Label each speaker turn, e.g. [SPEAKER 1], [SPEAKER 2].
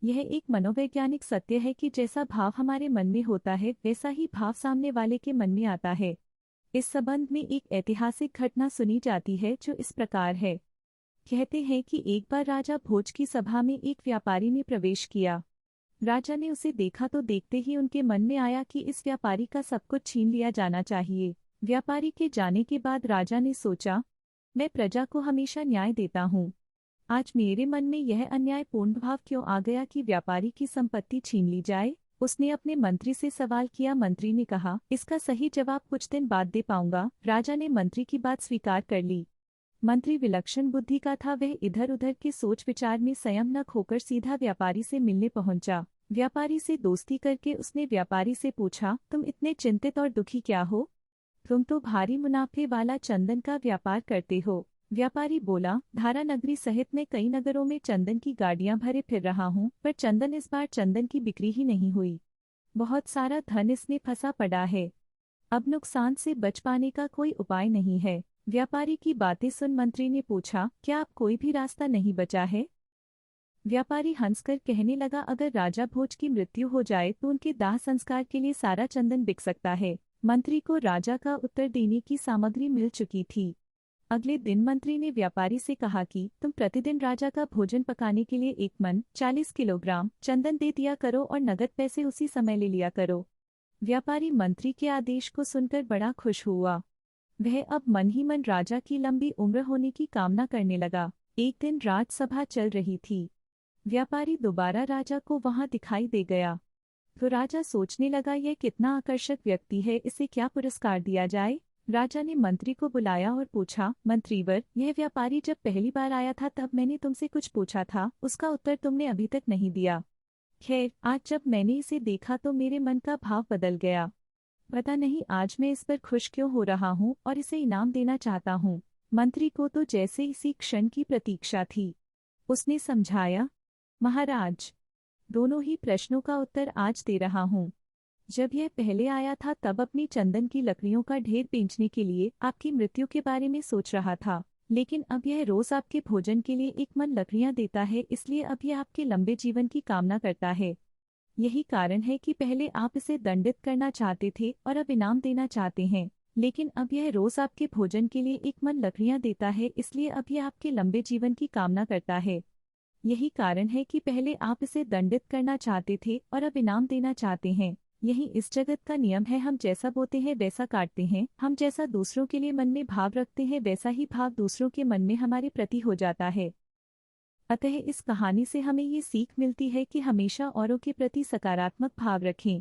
[SPEAKER 1] यह एक मनोवैज्ञानिक सत्य है कि जैसा भाव हमारे मन में होता है वैसा ही भाव सामने वाले के मन में आता है। इस संबंध में एक ऐतिहासिक घटना सुनी जाती है जो इस प्रकार है। कहते हैं कि एक बार राजा भोज की सभा में एक व्यापारी ने प्रवेश किया। राजा ने उसे देखा तो देखते ही उनके मन में आया कि इस व्यापारी का सब कुछ छीन लिया जाना चाहिए। व्यापारी के जाने के बाद राजा ने सोचा, मैं प्रजा को हमेशा न्याय देता हूँ, आज मेरे मन में यह अन्यायपूर्ण भाव क्यों आ गया कि व्यापारी की संपत्ति छीन ली जाए। उसने अपने मंत्री से सवाल किया। मंत्री ने कहा, इसका सही जवाब कुछ दिन बाद दे पाऊंगा। राजा ने मंत्री की बात स्वीकार कर ली। मंत्री विलक्षण बुद्धि का था। वह इधर उधर के सोच विचार में संयम न खोकर सीधा व्यापारी से मिलने पहुंचा। व्यापारी से दोस्ती करके उसने व्यापारी से पूछा, तुम इतने चिंतित और दुखी क्या हो? तुम तो भारी मुनाफे वाला चंदन का व्यापार करते हो। व्यापारी बोला, धारा नगरी सहित मैं कई नगरों में चंदन की गाड़ियां भरे फिर रहा हूँ, पर चंदन इस बार चंदन की बिक्री ही नहीं हुई। बहुत सारा धन इसमें फंसा पड़ा है। अब नुकसान से बच पाने का कोई उपाय नहीं है। व्यापारी की बातें सुन मंत्री ने पूछा, क्या अब कोई भी रास्ता नहीं बचा है? व्यापारी हंसकर कहने लगा, अगर राजा भोज की मृत्यु हो जाए तो उनके दाह संस्कार के लिए सारा चंदन बिक सकता है। मंत्री को राजा का उत्तर देने की सामग्री मिल चुकी थी। अगले दिन मंत्री ने व्यापारी से कहा कि तुम प्रतिदिन राजा का भोजन पकाने के लिए 1 मन 40 किलोग्राम चंदन दे दिया करो और नगद पैसे उसी समय ले लिया करो। व्यापारी मंत्री के आदेश को सुनकर बड़ा खुश हुआ। वह अब मन ही मन राजा की लंबी उम्र होने की कामना करने लगा। एक दिन राजसभा चल रही थी। व्यापारी दोबारा राजा को वहां दिखाई दे गया तो राजा सोचने लगा, यह कितना आकर्षक व्यक्ति है, इसे क्या पुरस्कार दिया जाए। राजा ने मंत्री को बुलाया और पूछा, मंत्रीवर, यह व्यापारी जब पहली बार आया था तब मैंने तुमसे कुछ पूछा था, उसका उत्तर तुमने अभी तक नहीं दिया। खैर, आज जब मैंने इसे देखा तो मेरे मन का भाव बदल गया। पता नहीं आज मैं इस पर खुश क्यों हो रहा हूँ और इसे इनाम देना चाहता हूँ। मंत्री को तो जैसे इसी क्षण की प्रतीक्षा थी। उसने समझाया, महाराज, दोनों ही प्रश्नों का उत्तर आज दे रहा हूँ। जब यह पहले आया था तब अपनी चंदन की लकड़ियों का ढेर बेचने के लिए आपकी मृत्यु के बारे में सोच रहा था, लेकिन अब यह रोज आपके भोजन के लिए 1 मन लकड़ियां देता है, इसलिए अब यह आपके लंबे जीवन की कामना करता है। यही कारण है कि पहले आप इसे दंडित करना चाहते थे और अब इनाम देना चाहते हैं, लेकिन अब यह रोज आपके भोजन के लिए 1 मन लकड़ियां देता है, इसलिए अब यह आपके लंबे जीवन की कामना करता है। यही कारण है कि पहले आप इसे दंडित करना चाहते थे और अब इनाम देना चाहते हैं। यही इस जगत का नियम है। हम जैसा बोते हैं वैसा काटते हैं। हम जैसा दूसरों के लिए मन में भाव रखते हैं वैसा ही भाव दूसरों के मन में हमारे प्रति हो जाता है। अतः इस कहानी से हमें ये सीख मिलती है कि हमेशा औरों के प्रति सकारात्मक भाव रखें।